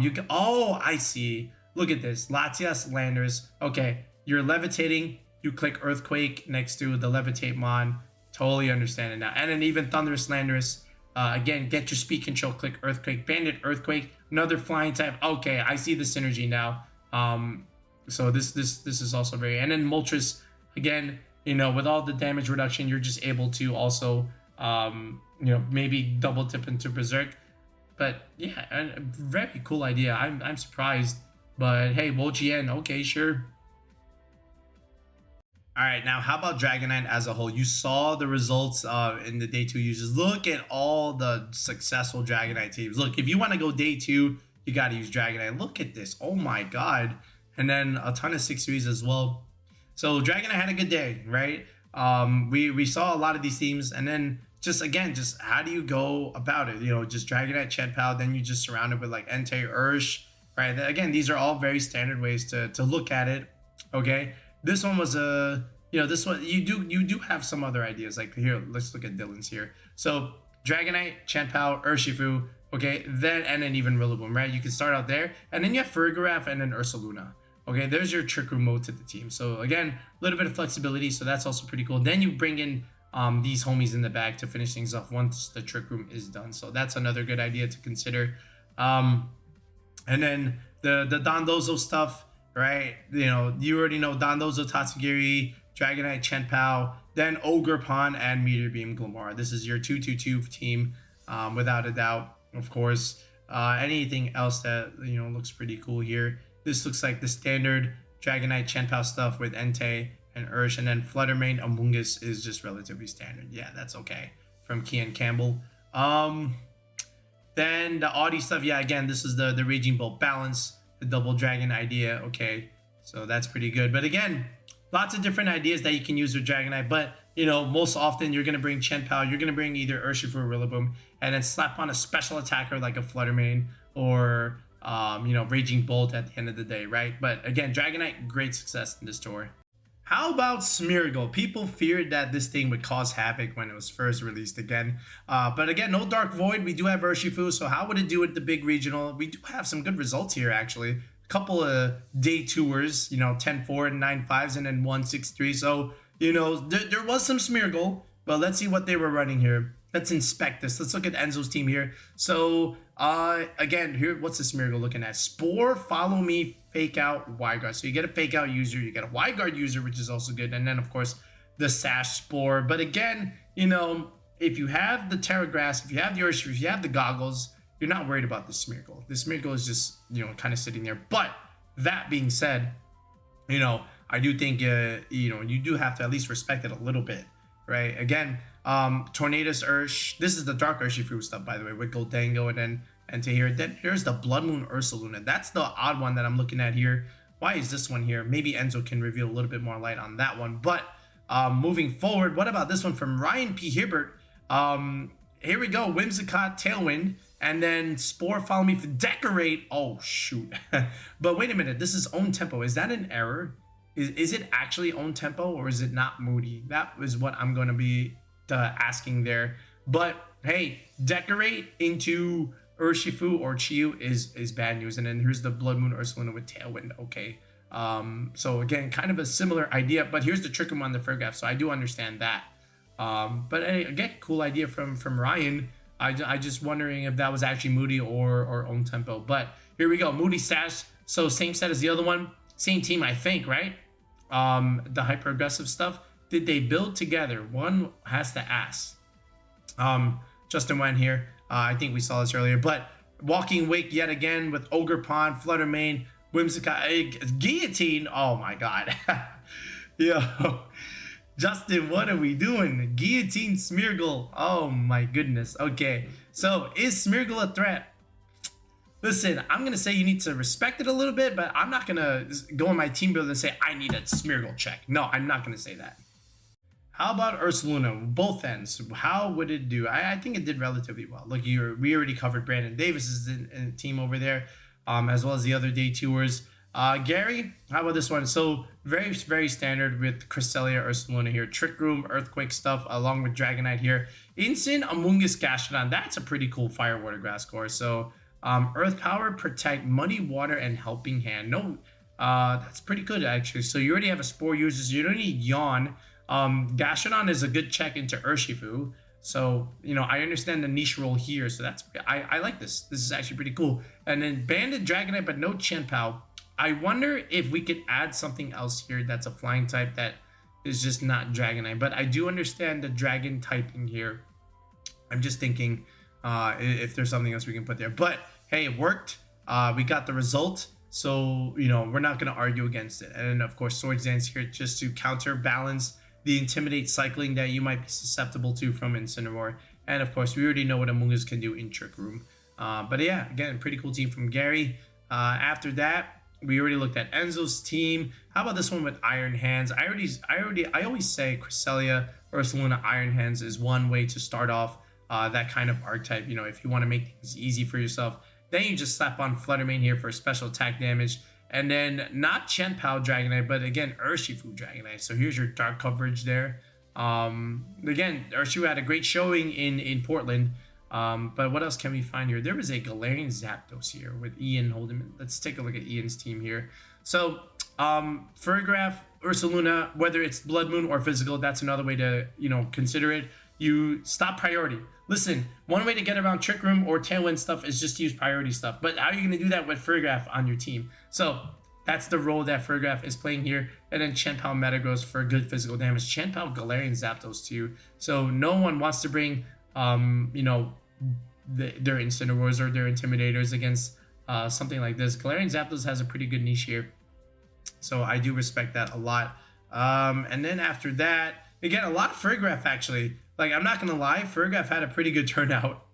You can... Oh, I see. Look at this. Latias, Landorus. Okay, you're levitating. You click Earthquake next to the Levitate Mon. Totally understand it now. And then even Thunderous Landorus. Again, get your speed control, click Earthquake, Bandit, Earthquake, another flying type. Okay, I see the synergy now. So this is also very... And then Moltres, again, with all the damage reduction, you're just able to also, maybe double tip into Berserk. But yeah, a very cool idea. I'm surprised. But hey, Wo-Chien, okay, sure. All right, now how about Dragonite as a whole? You saw the results in the day 2 users. Look at all the successful Dragonite teams. Look, if you want to go day 2, you got to use Dragonite. Look at this. Oh my God. And then a ton of 6-3s as well. So Dragonite had a good day, right? We saw a lot of these teams, and then just how do you go about it? Just Dragonite, Chien-Pao, then you just surround it with like Entei, Ursh, right? Again, these are all very standard ways to look at it, okay? This one was this one, you do have some other ideas. Like here, let's look at Dylan's here. So Dragonite, Chien-Pao, Urshifu, okay, and then even Rillaboom, right? You can start out there, and then you have Farigiraf and then Ursaluna. Okay, there's your Trick Room mode to the team. So again, a little bit of flexibility, so that's also pretty cool. Then you bring in these homies in the back to finish things off once the Trick Room is done. So that's another good idea to consider. And then the Dondozo stuff, right? You already know Dondozo, Tatsugiri, Dragonite, Chien-Pao, then Ogerpon, and Meteor Beam Glimmora. This is your 2-2-2 team, without a doubt, of course. Anything else that, looks pretty cool here? This looks like the standard Dragonite, Chien-Pao stuff with Entei and Ursh, and then Fluttermane, Amoonguss is just relatively standard. Yeah, that's okay. From Kian Campbell. Then the Audi stuff, yeah, again, this is the Raging Bolt Balance, the Double Dragon idea, okay. So that's pretty good. But again, lots of different ideas that you can use with Dragonite, but, most often you're going to bring Chien-Pao, you're going to bring either Urshifu or Rillaboom, and then slap on a special attacker like a Fluttermane or... Raging Bolt at the end of the day, right? But again, Dragonite, great success in this tour. How about Smeargle? People feared that this thing would cause havoc when it was first released again. But again, no Dark Void. We do have Urshifu, so how would it do at the big regional? We do have some good results here, actually. A couple of day tours, 10-4 and 9-5s, and then 1-6-3. So, there was some Smeargle, but let's see what they were running here. Let's inspect this. Let's look at Enzo's team here. So, again, here, what's the Smeargle looking at? Spore, Follow Me, Fake Out, Wyguard. So you get a Fake Out user, you get a Wyguard user, which is also good. And then, of course, the Sash Spore. But again, if you have the Terra Grass, if you have the Urshifu, if you have the Goggles, you're not worried about the Smeargle. The Smeargle is just, kind of sitting there. But that being said, I do think, you do have to at least respect it a little bit, right? Again, Tornadus Ursh. This is the Dark Urshifu stuff, by the way, with Goldango and then Entei here. Then here's the Blood Moon Ursaluna. That's the odd one that I'm looking at here. Why is this one here? Maybe Enzo can reveal a little bit more light on that one. But moving forward, what about this one from Ryan P. Hibbert? Here we go. Whimsicott, Tailwind, and then Spore, Follow Me for Decorate. Oh, shoot. But wait a minute. This is Own Tempo. Is that an error? Is it actually Own Tempo, or is it not Moody? That is what I'm going to be asking there. But hey, Decorate into Urshifu or Chiyu is bad news. And then here's the Blood Moon Ursaluna with Tailwind. Okay. So again, kind of a similar idea, but here's the Trick Room on the Farigiraf, so I do understand that. But hey, again, cool idea from Ryan. I just wondering if that was actually Moody or Own Tempo. But here we go. Moody Sash. So same set as the other one. Same team, I think, right? The hyper aggressive stuff. Did they build together? One has to ask. Justin went here. I think we saw this earlier. But Walking Wake yet again with Ogerpon, Fluttermane, Whimsicott, Guillotine. Oh my god. Yo. Justin, what are we doing? Guillotine Smeargle. Oh my goodness. Okay. So is Smeargle a threat? Listen, I'm going to say you need to respect it a little bit, but I'm not going to go on my team builder and say, I need a Smeargle check. No, I'm not going to say that. How about Ursaluna? Both ends. How would it do? I think it did relatively well. Look, we already covered Brandon Davis's in team over there, as well as the other day tours. Gary, how about this one? So very, very standard with Cresselia, Ursaluna here. Trick Room, Earthquake stuff, along with Dragonite here. Incin, Amoonguss, Gastrodon. That's a pretty cool Fire, Water, Grass core. So Earth Power, Protect, Muddy Water, and Helping Hand. No, that's pretty good actually. So you already have a Spore user, so you don't need Yawn. Gastrodon is a good check into Urshifu. So, you know, I understand the niche role here. So that's, I like this. This is actually pretty cool. And then Banded Dragonite, but no Chien-Pao. I wonder if we could add something else here that's a flying type that is just not Dragonite. But I do understand the dragon typing here. I'm just thinking if there's something else we can put there. But hey, it worked. We got the result. So, you know, we're not going to argue against it. And then, of course, Swords Dance here just to counterbalance the Intimidate cycling that you might be susceptible to from Incineroar. And, of course, we already know what Amoonguss can do in Trick Room. But, yeah, again, pretty cool team from Gary. After that, we already looked at Enzo's team. How about this one with Iron Hands? I always say Cresselia, Ursaluna, Iron Hands is one way to start off that kind of archetype. You know, if you want to make things easy for yourself, then you just slap on Fluttermane here for special attack damage. And then not Chien-Pao Dragonite, but again, Urshifu Dragonite. So here's your dark coverage there. Again, Urshifu had a great showing in Portland. But what else can we find here? There was a Galarian Zapdos here with Ian holding. Let's take a look at Ian's team here. So, Farigiraf, Ursaluna, whether it's Blood Moon or physical, that's another way to, you know, consider it. You stop priority. Listen, one way to get around Trick Room or Tailwind stuff is just to use priority stuff. But how are you going to do that with Farigiraf on your team? So, that's the role that Farigiraf is playing here. And then Chien-Pao Metagross for good physical damage. Chien-Pao Galarian Zapdos too. So, no one wants to bring you know, their Incineroars or their Intimidators against something like this. Galarian Zapdos has a pretty good niche here, so I do respect that a lot. And then after that, again, a lot of Farigiraf actually. Like, I'm not gonna lie, Farigiraf had a pretty good turnout.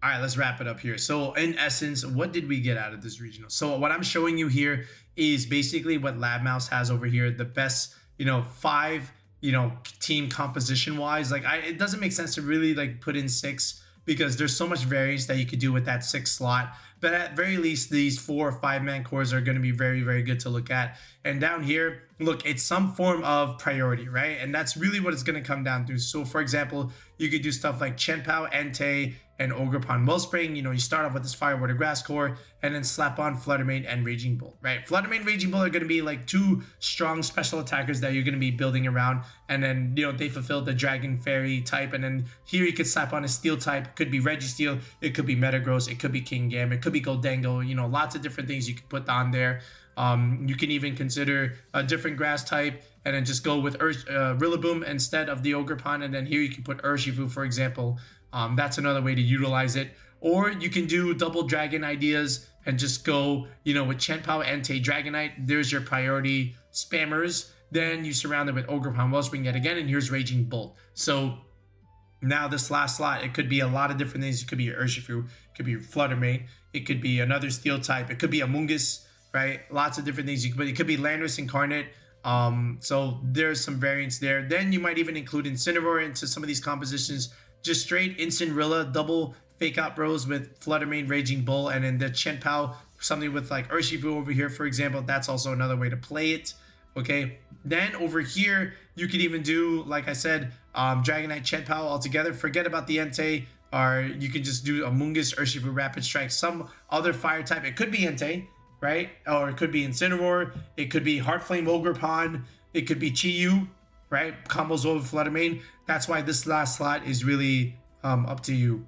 All right, let's wrap it up here. So in essence, what did we get out of this regional? So what I'm showing you here is basically what Lab Mouse has over here, the best, you know, 5, you know, team composition wise. Like, it doesn't make sense to really like put in 6 because there's so much variance that you could do with that 6 slot. But at very least, these 4 or 5 man cores are going to be very, very good to look at. And down here, look, it's some form of priority, right? And that's really what it's going to come down to. So for example, you could do stuff like Chien-Pao, Entei, and Ogerpon Wellspring. You know, you start off with this Fire, Water, Grass core, and then slap on Fluttermane and Raging Bolt, right? Fluttermane, Raging Bolt are going to be like 2 strong special attackers that you're going to be building around. And then, you know, they fulfill the Dragon Fairy type. And then here you could slap on a Steel type. It could be Registeel. It could be Metagross. It could be Kingambit. It could be Goldengo. You know, lots of different things you could put on there. You can even consider a different grass type and then just go with Rillaboom instead of the Ogerpon. And then here you can put Urshifu, for example. That's another way to utilize it. Or you can do double dragon ideas and just go, you know, with Chien-Pao, Entei, Dragonite. There's your priority spammers. Then you surround it with Ogerpon Wellspring yet again, and here's Raging Bolt. So now this last slot, it could be a lot of different things. It could be Urshifu, it could be Fluttermane, it could be another Steel type, it could be Amoonguss, right? Lots of different things. It could be Landorus-Incarnate. So there's some variance there. Then you might even include Incineroar into some of these compositions. Just straight Incinerilla, double Fake Out Bros with Fluttermane, Raging Bull, and then the Chien-Pao, something with like Urshifu over here, for example. That's also another way to play it. Okay, then over here, you could even do, like I said, Dragonite, Chien-Pao all together. Forget about the Entei, or you can just do Amoonguss, Urshifu, Rapid Strike, some other fire type. It could be Entei, right? Or it could be Incineroar. It could be Heartflame, Ogerpon. It could be Chi-Yu, right? Combos over Fluttermane. That's why this last slot is really up to you.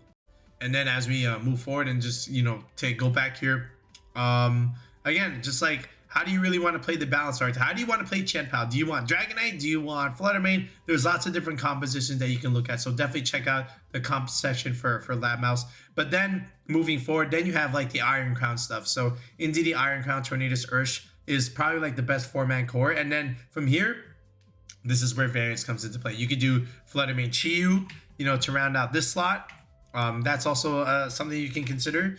And then as we move forward and just, you know, go back here, Again, just like, how do you really want to play the balance art? How do you want to play Chien-Pao? Do you want Dragonite? Do you want Fluttermane? There's lots of different compositions that you can look at. So definitely check out the comp section for Lab Mouse. But then moving forward, then you have like the Iron Crown stuff. So Indeedee, Iron Crown, Tornadus, Ursh is probably like the best 4-man core. And then from here, this is where variance comes into play. You could do Fluttermane Chi-Yu, you know, to round out this slot. That's also something you can consider.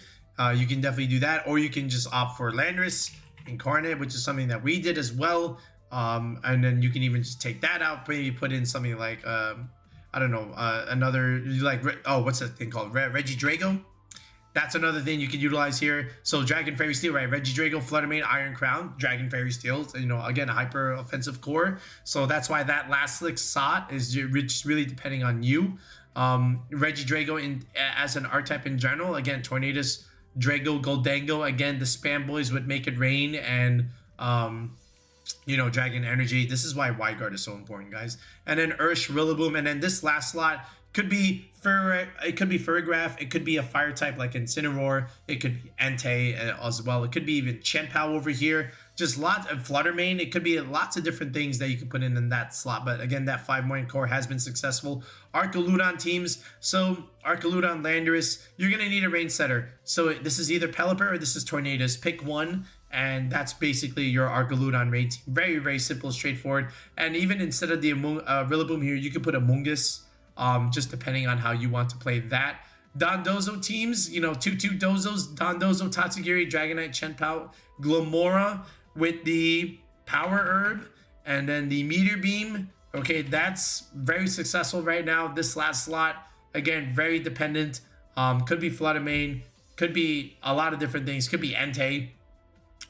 You can definitely do that, or you can just opt for Landorus-Incarnate, which is something that we did as well. And then you can even just take that out, maybe put in something like, I don't know, another, like, what's that thing called? Regidrago? That's another thing you can utilize here. So Dragon Fairy Steel, right? Regidrago, Fluttermane, Iron Crown, Dragon Fairy Steel, you know, again, a hyper offensive core. So that's why that last slick slot is just really depending on you. Regidrago as an archetype in general, again, Tornadus, Drago, Goldango, again, the spam boys would make it rain, and you know, Dragon Energy. This is why Wide Guard is so important, guys. And then Ursh, Rillaboom, and then this last slot could be Farigiraf, it could be a fire type like Incineroar, it could be Entei as well, it could be even Chien-Pao over here, just lots of Fluttermane, it could be lots of different things that you can put in that slot. But again, that 5-man core has been successful. Archaludon teams, so Archaludon, Landorus, you're gonna need a range setter. So this is either Pelipper or this is Tornadus, pick one, and that's basically your Archaludon Rain team. Very, very simple, straightforward. And even instead of the Rillaboom here, you can put a Mungus, just depending on how you want to play that. Dondozo teams, you know, 2/2 Dozos, Dondozo, Tatsugiri, Dragonite, Chien-Pao, Glomora with the Power Herb, and then the Meteor Beam. Okay, that's very successful right now. This last slot, again, very dependent. Could be Fluttermane, could be a lot of different things, could be Entei.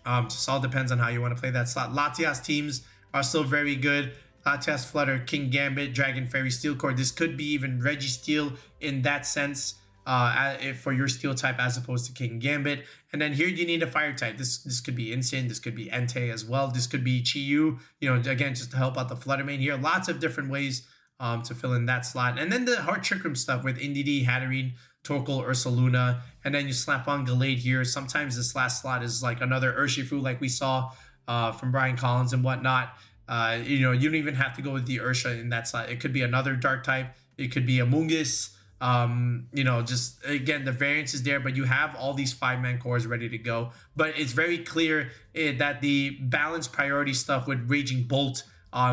Just all depends on how you want to play that slot. Latias teams are still very good. Latias Flutter, King Gambit, Dragon Fairy Steel Core. This could be even Registeel in that sense, for your steel type as opposed to King Gambit. And then here you need a fire type. This could be Insane, this could be Entei as well. This could be Chi-Yu, you know, again, just to help out the Fluttermane here. Lots of different ways to fill in that slot. And then the hard Trick Room stuff with Indeedee, Hatterene, Torkoal, Ursaluna, and then you slap on Gallade here. Sometimes this last slot is like another Urshifu like we saw from Brian Collins and whatnot. You know, you don't even have to go with the Ursha in that slot. It could be another dark type. It could be a Mungus. You know, just again, the variance is there, but you have all these 5-man cores ready to go. But it's very clear that the balance priority stuff with Raging Bolt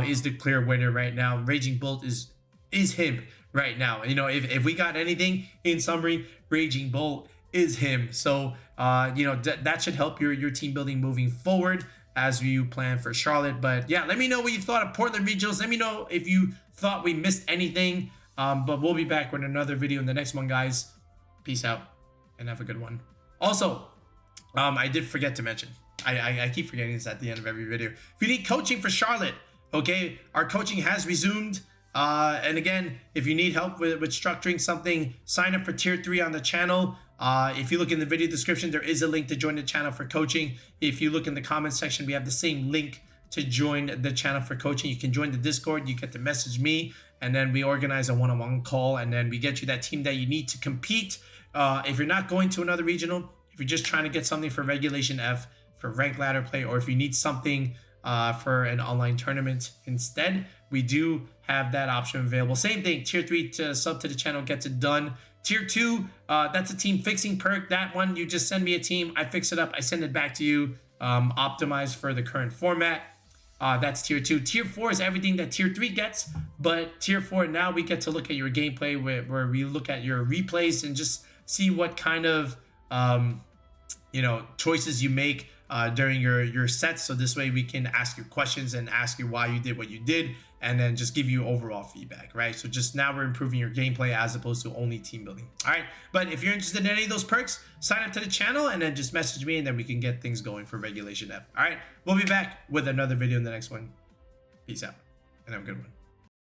is the clear winner right now. Raging Bolt is him right now. You know, if we got anything in summary, Raging Bolt is him. So you know, that should help your team building moving forward as you plan for Charlotte. But yeah, let me know what you thought of Portland Regionals. Let me know if you thought we missed anything. But we'll be back with another video in the next one, guys. Peace out and have a good one. Also, I did forget to mention, I keep forgetting this at the end of every video. If you need coaching for Charlotte, okay, our coaching has resumed. And again, if you need help with structuring something, sign up for tier 3 on the channel. If you look in the video description, there is a link to join the channel for coaching. If you look in the comments section, we have the same link to join the channel for coaching. You can join the Discord, you get to message me, and then we organize a one-on-one call, and then we get you that team that you need to compete. If you're not going to another regional, if you're just trying to get something for Regulation F, for ranked ladder play, or if you need something for an online tournament instead, we do have that option available. Same thing, tier 3 to sub to the channel gets it done. Tier 2, that's a team fixing perk. That one, you just send me a team, I fix it up, I send it back to you, optimized for the current format. That's tier 2. Tier 4 is everything that tier 3 gets, but tier 4, now we get to look at your gameplay where we look at your replays and just see what kind of you know, choices you make during your sets. So this way we can ask you questions and ask you why you did what you did, and then just give you overall feedback, right? So just now we're improving your gameplay as opposed to only team building. All right, but if you're interested in any of those perks, sign up to the channel and then just message me, and then we can get things going for Regulation F. All right, we'll be back with another video in the next one. Peace out and have a good one.